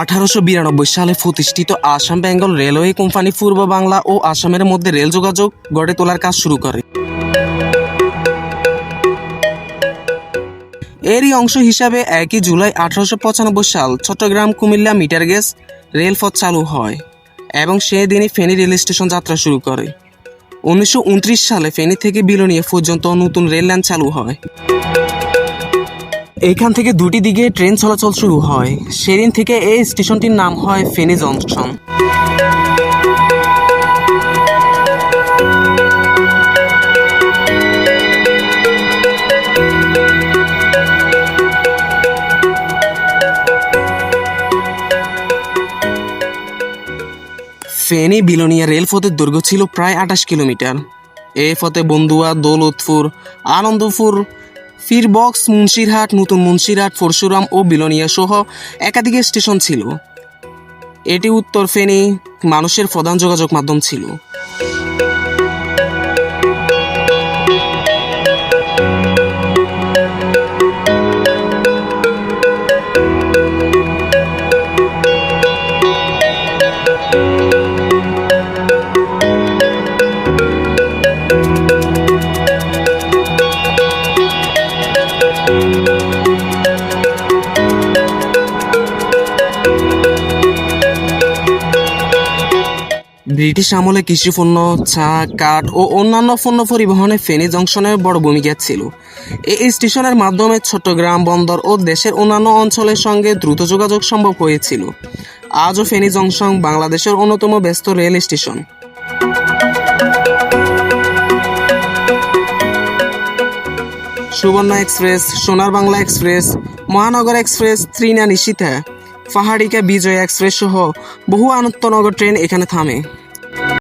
1892 সালে প্রতিষ্ঠিত Assam Bengal railway company পূর্ব বাংলা ও আসামের মধ্যে রেল যোগাযোগ গড়ে তোলার কাজ শুরু করে। এরই অংশ হিসাবে 1 জুলাই 1895 সাল চট্টগ্রাম কুমিল্লা মিটার গেজ রেলপথ চালু হয় এবং সেদিনই ফেনী রেল স্টেশন যাত্রা শুরু করে। 1929 সালে ফেনী থেকে বিলোনিয়া পর্যন্ত নতুন রেল লাইন চালু হয়। এখান থেকে দুটি দিকে ট্রেন চলাচল শুরু হয়। সেদিন থেকে এই স্টেশনটির নাম হয় ফেনী জংশন। ফেনী বিলোনিয়া রেলপথের দৈর্ঘ্য ছিল প্রায় 28 কিলোমিটার। এই পথে বন্দুয়া, দৌলতপুর, আনন্দপুর, ফিরবক্স, মুন্সিরহাট, নতুন মুন্সিরহাট, পরশুরাম ও বিলোনিয়া সহ একাধিক স্টেশন ছিল। এটি উত্তর ফেনী মানুষের প্রধান যোগাযোগ মাধ্যম ছিল। ব্রিটিশ আমলে কৃষিপণ্য, চা, কাঠ ও অন্যান্য পণ্য পরিবহনে ফেনী জংশনের বড় ভূমিকা ছিল। এই স্টেশনের মাধ্যমে চট্টগ্রাম বন্দর ও দেশের অন্যান্য অঞ্চলের সঙ্গে দ্রুত যোগাযোগ সম্ভব হয়েছিল। আজও ফেনী জংশন বাংলাদেশের অন্যতম ব্যস্ত রেল স্টেশন। সুবর্ণ এক্সপ্রেস, সোনার বাংলা এক্সপ্রেস, মহানগর এক্সপ্রেস, ত্রিনা নিশীথা, পাহাড়িকা বিজয় এক্সপ্রেস সহ বহু আন্তনগর ট্রেন এখানে থামে।